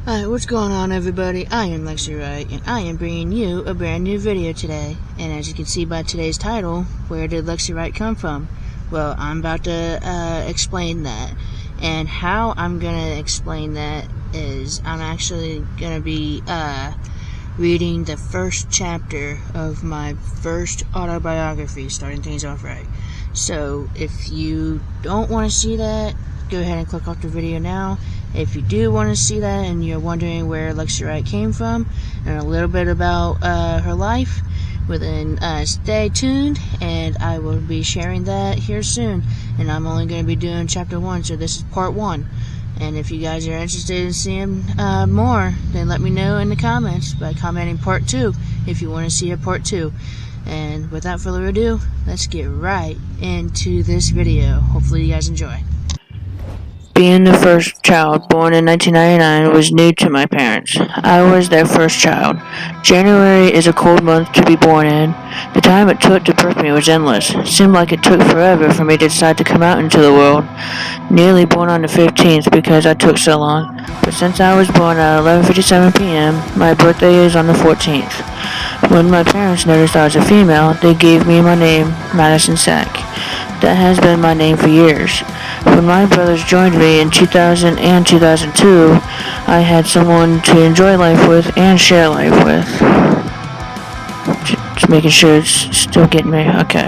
Alright, what's going on, everybody? I am Lexi Wright, and I am bringing you a brand new video today. And as you can see by today's title, where did Lexi Wright come from? Well, I'm about to explain that. And how I'm going to explain that is I'm actually going to be reading the first chapter of my first autobiography, Starting Things Off Right. So, if you don't want to see that, go ahead and click off the video now. If you do want to see that and you're wondering where Lexi Wright came from and a little bit about her life, well then stay tuned, and I will be sharing that here soon. And I'm only going to be doing chapter 1, so this is part 1. And if you guys are interested in seeing more, then let me know in the comments by commenting part 2 if you want to see a part 2. And without further ado, let's get right into this video. Hopefully you guys enjoy. Being the first child born in 1999 was new to my parents. I was their first child. January is a cold month to be born in. The time it took to birth me was endless. It seemed like it took forever for me to decide to come out into the world. Nearly born on the 15th because I took so long. But since I was born at 11:57 p.m., my birthday is on the 14th. When my parents noticed I was a female, they gave me my name, Madison Sack. That has been my name for years. When my brothers joined me in 2000 and 2002, I had someone to enjoy life with and share life with. Just making sure it's still getting me. Okay.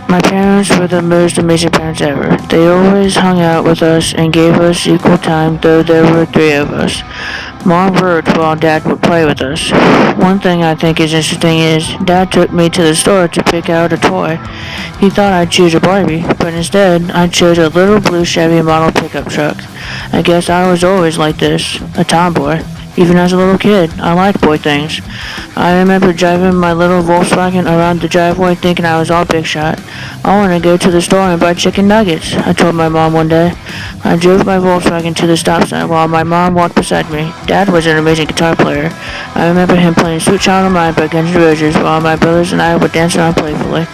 My parents were the most amazing parents ever. They always hung out with us and gave us equal time, though there were 3 of us. Mom worked while Dad would play with us. One thing I think is interesting is Dad took me to the store to pick out a toy. He thought I'd choose a Barbie, but instead I chose a little blue Chevy model pickup truck. I guess I was always like this, a tomboy. Even as a little kid, I liked boy things. I remember driving my little Volkswagen around the driveway thinking I was all big shot. I want to go to the store and buy chicken nuggets, I told my mom one day. I drove my Volkswagen to the stop sign while my mom walked beside me. Dad was an amazing guitar player. I remember him playing Sweet Child of Mine by Guns N' Roses while my brothers and I would dance around playfully.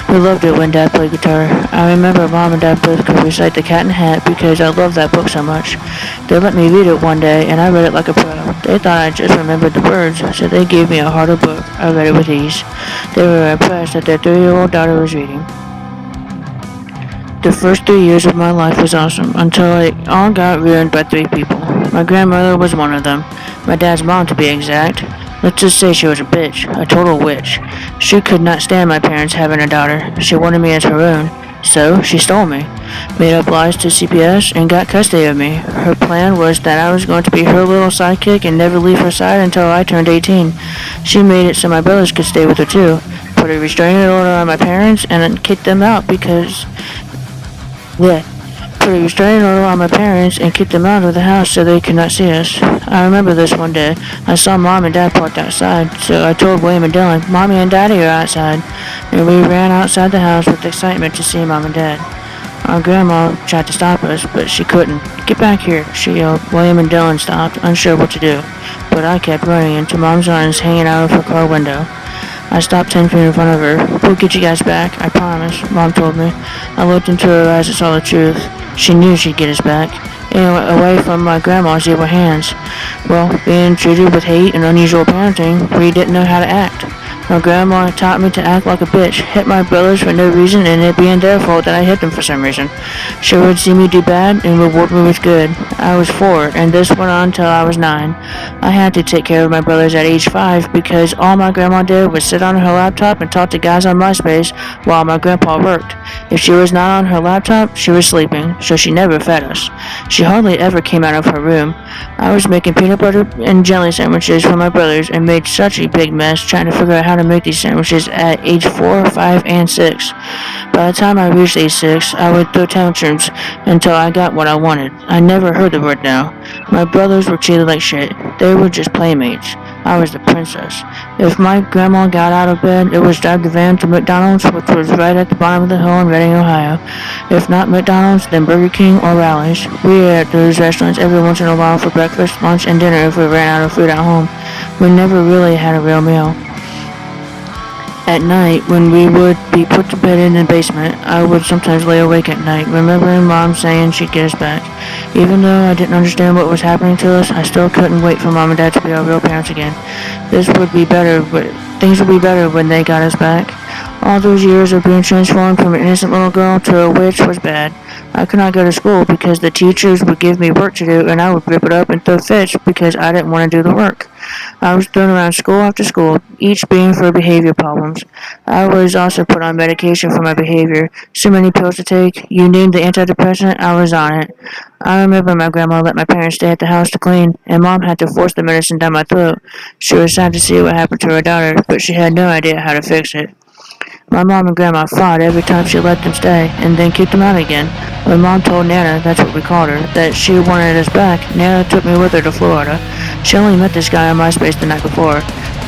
We loved it when Dad played guitar. I remember Mom and Dad both could recite The Cat in the Hat because I loved that book so much. They let me read it one day and I read it like a pro. They thought I just remembered the words, so they gave me a harder book. I read it with ease. They were impressed that their 3-year-old daughter was reading. The first 3 years of my life was awesome, until it all got ruined by 3 people. My grandmother was one of them. My dad's mom, to be exact. Let's just say she was a bitch, a total witch. She could not stand my parents having a daughter. She wanted me as her own. So, she stole me, made up lies to CPS, and got custody of me. Her plan was that I was going to be her little sidekick and never leave her side until I turned 18. She made it so my brothers could stay with her too, put a restraining order on my parents, and then kicked them out of the house so they could not see us. I remember this one day. I saw Mom and Dad parked outside, so I told William and Dylan, Mommy and Daddy are outside, and we ran outside the house with excitement to see Mom and Dad. Our grandma tried to stop us, but she couldn't. Get back here, she yelled. William and Dylan stopped, unsure what to do, but I kept running into Mom's arms hanging out of her car window. I stopped 10 feet in front of her. We'll get you guys back, I promise, Mom told me. I looked into her eyes and saw the truth. She knew she'd get us back, and away from my grandma's evil hands. Well, being treated with hate and unusual parenting, we didn't know how to act. My grandma taught me to act like a bitch, hit my brothers for no reason, and it being their fault that I hit them for some reason. She would see me do bad and reward me with good. I was 4, and this went on till I was 9. I had to take care of my brothers at age 5 because all my grandma did was sit on her laptop and talk to guys on MySpace while my grandpa worked. If she was not on her laptop, she was sleeping, so she never fed us. She hardly ever came out of her room. I was making peanut butter and jelly sandwiches for my brothers and made such a big mess trying to figure out how to make these sandwiches at age 4, 5, and 6. By the time I reached age 6, I would throw tantrums until I got what I wanted. I never heard the word no. My brothers were treated like shit. They were just playmates. I was the princess. If my grandma got out of bed, it was drive the van to McDonald's, which was right at the bottom of the hill in Reading, Ohio. If not McDonald's, then Burger King or Rally's. We ate at those restaurants every once in a while for breakfast, lunch, and dinner if we ran out of food at home. We never really had a real meal. At night, when we would be put to bed in the basement, I would sometimes lay awake at night, remembering Mom saying she'd get us back. Even though I didn't understand what was happening to us, I still couldn't wait for Mom and Dad to be our real parents again. Things would be better when they got us back. All those years of being transformed from an innocent little girl to a witch was bad. I could not go to school because the teachers would give me work to do and I would rip it up and throw fits because I didn't want to do the work. I was thrown around school after school, each being for behavior problems. I was also put on medication for my behavior. So many pills to take. You named the antidepressant, I was on it. I remember my grandma let my parents stay at the house to clean, and Mom had to force the medicine down my throat. She was sad to see what happened to her daughter, but she had no idea how to fix it. My mom and grandma fought every time she let them stay, and then kicked them out again. When Mom told Nana, that's what we called her, that she wanted us back, Nana took me with her to Florida. She only met this guy on MySpace the night before.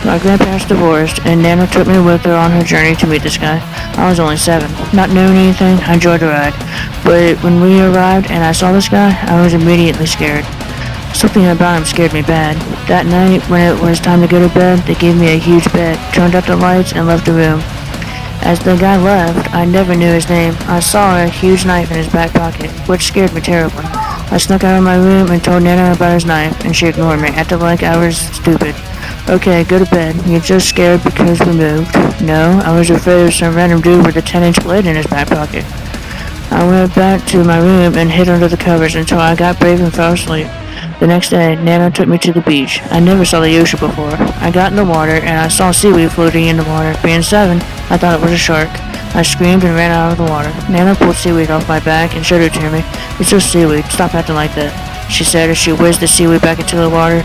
My grandparents divorced, and Nana took me with her on her journey to meet this guy. I was only 7. Not knowing anything, I enjoyed the ride. But when we arrived and I saw this guy, I was immediately scared. Something about him scared me bad. That night, when it was time to go to bed, they gave me a huge bed, turned out the lights, and left the room. As the guy left, I never knew his name. I saw a huge knife in his back pocket, which scared me terribly. I snuck out of my room and told Nana about his knife, and she ignored me, acted like I was stupid. Okay, go to bed. You're just scared because we moved. No, I was afraid of some random dude with a 10-inch blade in his back pocket. I went back to my room and hid under the covers until I got brave and fell asleep. The next day, Nana took me to the beach. I never saw the ocean before. I got in the water, and I saw seaweed floating in the water. Being 7, I thought it was a shark. I screamed and ran out of the water. Nana pulled seaweed off my back and showed it to me. It's just seaweed. Stop acting like that, she said as she whizzed the seaweed back into the water.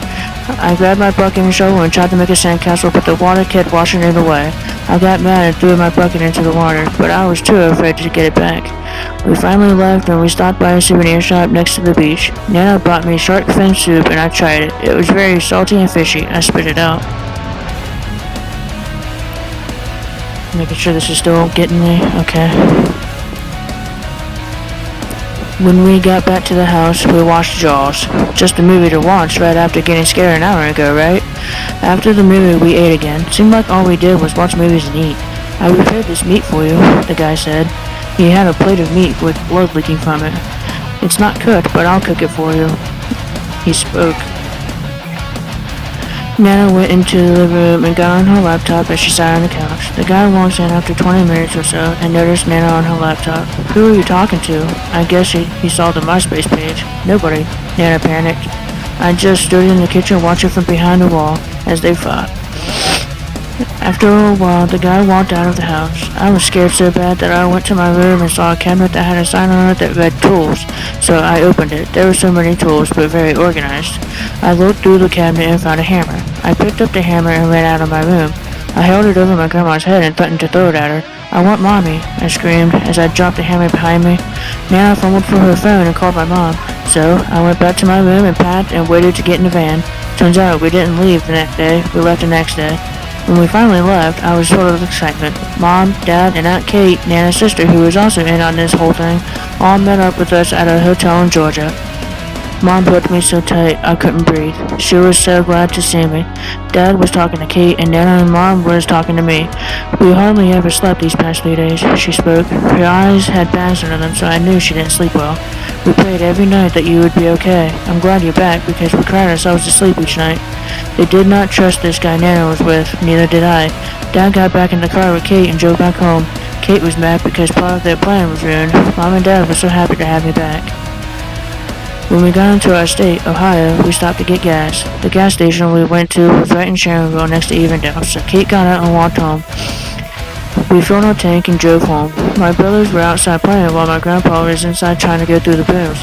I grabbed my bucket and shovel and tried to make a sandcastle, but the water kept washing it away. I got mad and threw my bucket into the water, but I was too afraid to get it back. We finally left and we stopped by a souvenir shop next to the beach. Nana bought me shark fin soup and I tried it. It was very salty and fishy. I spit it out. Making sure this is still getting me. Okay. When we got back to the house, we watched Jaws. Just a movie to watch right after getting scared an hour ago, right? After the movie, we ate again. Seemed like all we did was watch movies and eat. I prepared this meat for you, the guy said. He had a plate of meat with blood leaking from it. It's not cooked, but I'll cook it for you. He spoke. Nana went into the living room and got on her laptop as she sat on the couch. The guy walks in after 20 minutes or so and noticed Nana on her laptop. Who are you talking to? I guess he saw the MySpace page. Nobody. Nana panicked. I just stood in the kitchen watching from behind the wall as they fought. After a while, the guy walked out of the house. I was scared so bad that I went to my room and saw a cabinet that had a sign on it that read tools. So I opened it. There were so many tools, but very organized. I looked through the cabinet and found a hammer. I picked up the hammer and ran out of my room. I held it over my grandma's head and threatened to throw it at her. I want Mommy, I screamed as I dropped the hammer behind me. Nana fumbled for her phone and called my mom. So I went back to my room and packed and waited to get in the van. Turns out we didn't leave the next day. We left the next day. When we finally left, I was full of excitement. Mom, Dad, and Aunt Kate, Nana's sister, who was also in on this whole thing, all met up with us at a hotel in Georgia. Mom hugged me so tight I couldn't breathe. She was so glad to see me. Dad was talking to Kate, and Nana and Mom was talking to me. We hardly ever slept these past 3 days, she spoke. Her eyes had bags under them, so I knew she didn't sleep well. We prayed every night that you would be okay. I'm glad you're back, because we cried ourselves to sleep each night. They did not trust this guy Nana was with, neither did I. Dad got back in the car with Kate and drove back home. Kate was mad because part of their plan was ruined. Mom and Dad were so happy to have me back. When we got into our state, Ohio, we stopped to get gas. The gas station we went to was right in Sharonville next to Evendale, so Kate got out and walked home. We filled our tank and drove home. My brothers were outside playing while my grandpa was inside trying to go through the booms.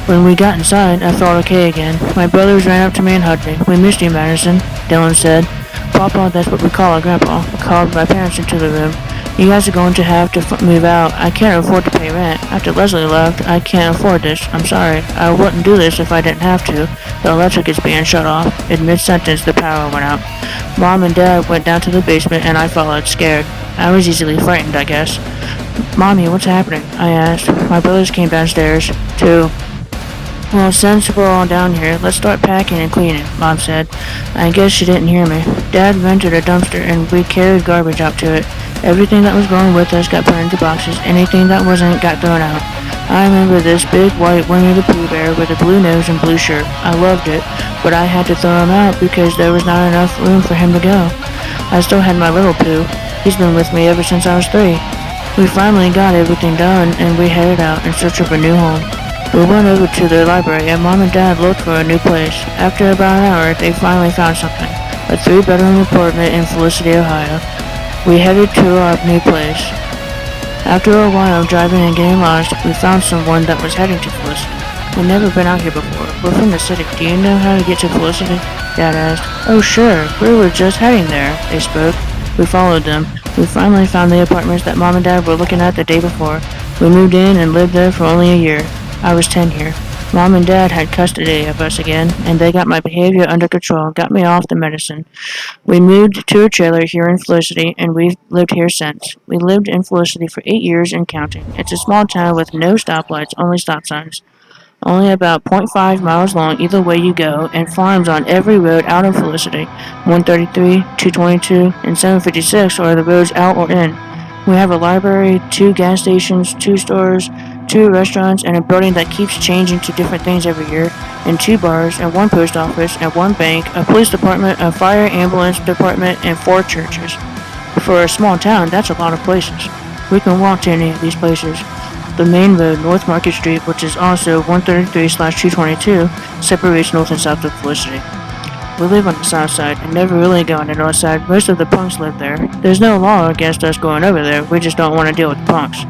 When we got inside, I felt okay again. My brothers ran up to me and hugged me. We missed you, Madison, Dylan said. Papa, that's what we call our grandpa, called my parents into the room. You guys are going to have to move out. I can't afford to pay rent. After Leslie left, I can't afford this. I'm sorry. I wouldn't do this if I didn't have to. The electric is being shut off. In mid-sentence, the power went out. Mom and Dad went down to the basement and I followed, scared. I was easily frightened, I guess. Mommy, what's happening? I asked. My brothers came downstairs, too. Well, since we're all down here, let's start packing and cleaning, Mom said. I guess she didn't hear me. Dad rented a dumpster and we carried garbage out to it. Everything that was going with us got put into boxes. Anything that wasn't got thrown out. I remember this big white Winnie the Pooh bear with a blue nose and blue shirt. I loved it, but I had to throw him out because there was not enough room for him to go. I still had my little Pooh. He's been with me ever since I was 3. We finally got everything done, and we headed out in search of a new home. We went over to the library, and Mom and Dad looked for a new place. After about an hour, they finally found something. A 3-bedroom apartment in Felicity, Ohio. We headed to our new place. After a while of driving and getting lost, we found someone that was heading to Felicity. We've never been out here before. We're from the city. Do you know how to get to Felicity? Dad asked. Oh, sure. We were just heading there, they spoke. We followed them. We finally found the apartments that Mom and Dad were looking at the day before. We moved in and lived there for only a year. I was 10 here. Mom and Dad had custody of us again, and they got my behavior under control, got me off the medicine. We moved to a trailer here in Felicity, and we've lived here since. We lived in Felicity for 8 years and counting. It's a small town with no stoplights, only stop signs. Only about 0.5 miles long either way you go, and farms on every road out of Felicity. 133, 222, and 756 are the roads out or in. We have a library, 2 gas stations, 2 stores, 2 restaurants, and a building that keeps changing to different things every year, and 2 bars, and 1 post office, and 1 bank, a police department, a fire ambulance department, and 4 churches. For a small town, that's a lot of places. We can walk to any of these places. The main road, North Market Street, which is also 133/222, separates north and south of Felicity. We live on the south side and never really go on the north side. Most of the punks live there. There's no law against us going over there. We just don't want to deal with the punks.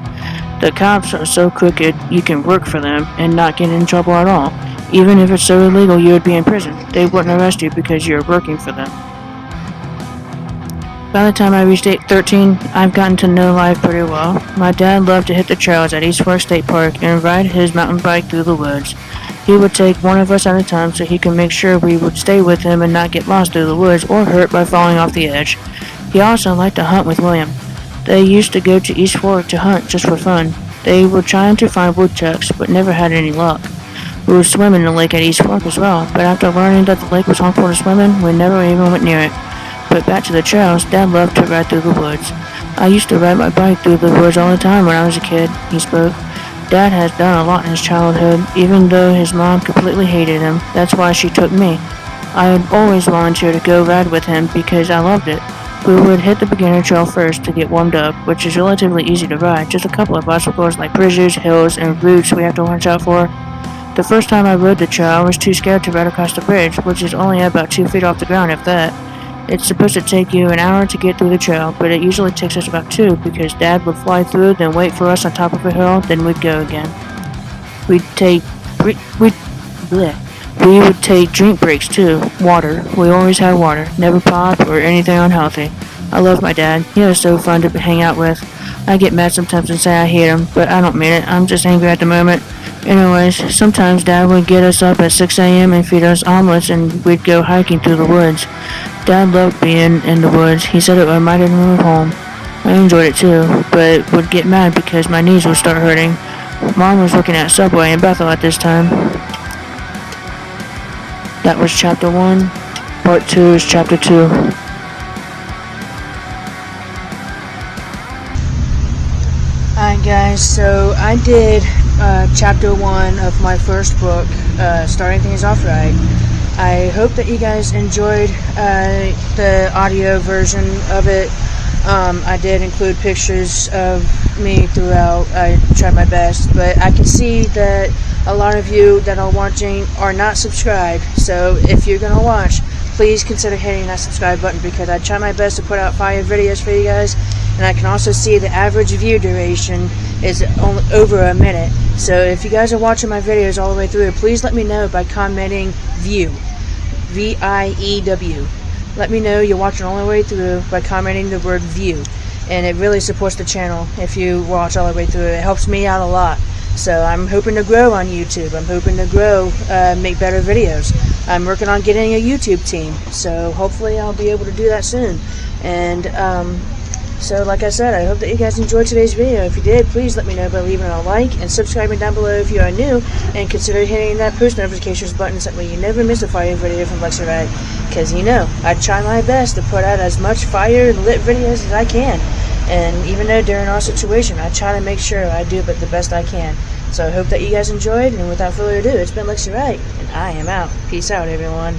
The cops are so crooked you can work for them and not get in trouble at all. Even if it's so illegal you would be in prison, they wouldn't arrest you because you're working for them. By the time I reached 13, I've gotten to know life pretty well. My dad loved to hit the trails at East Fork State Park and ride his mountain bike through the woods. He would take one of us at a time so he could make sure we would stay with him and not get lost through the woods or hurt by falling off the edge. He also liked to hunt with William. They used to go to East Fork to hunt just for fun. They were trying to find woodchucks, but never had any luck. We would swim in the lake at East Fork as well, but after learning that the lake was harmful to swim in, we never even went near it. But back to the trails, Dad loved to ride through the woods. I used to ride my bike through the woods all the time when I was a kid, he spoke. Dad has done a lot in his childhood, even though his mom completely hated him. That's why she took me. I would always volunteer to go ride with him because I loved it. We would hit the beginner trail first to get warmed up, which is relatively easy to ride. Just a couple of obstacles like bridges, hills, and roots we have to watch out for. The first time I rode the trail, I was too scared to ride across the bridge, which is only about 2 feet off the ground, if that. It's supposed to take you an hour to get through the trail, but it usually takes us about 2 because Dad would fly through, then wait for us on top of a hill, then we'd go again. We would take drink breaks too. Water. We always had water. Never pop or anything unhealthy. I love my dad. He was so fun to hang out with. I get mad sometimes and say I hate him, but I don't mean it. I'm just angry at the moment. Anyways, sometimes Dad would get us up at 6 a.m. and feed us omelets and we'd go hiking through the woods. Dad loved being in the woods. He said it reminded him of home. I enjoyed it too, but would get mad because my knees would start hurting. Mom was working at Subway in Bethel at this time. That was chapter 1. Part 2 is chapter 2. Alright guys, so I did chapter 1 of my first book, Starting Things Off Right. I hope that you guys enjoyed the audio version of it. I did include pictures of me throughout. I tried my best, but I can see that a lot of you that are watching are not subscribed. So if you're going to watch, please consider hitting that subscribe button because I try my best to put out fire videos for you guys. And I can also see the average view duration is only over a minute. So if you guys are watching my videos all the way through, please let me know by commenting view, V-I-E-W. Let me know you're watching all the way through by commenting the word view. And it really supports the channel if you watch all the way through. It helps me out a lot. So I'm hoping to grow on YouTube. I'm hoping to grow, make better videos. I'm working on getting a YouTube team. So hopefully I'll be able to do that soon. And so like I said, I hope that you guys enjoyed today's video. If you did, please let me know by leaving a like and subscribing down below if you are new, and consider hitting that post notifications button so that you never miss a fire video from Lexi Wright. Because you know, I try my best to put out as much fire and lit videos as I can. And even though during our situation, I try to make sure I do it the best I can. So I hope that you guys enjoyed, and without further ado, it's been Lexi Wright, and I am out. Peace out, everyone.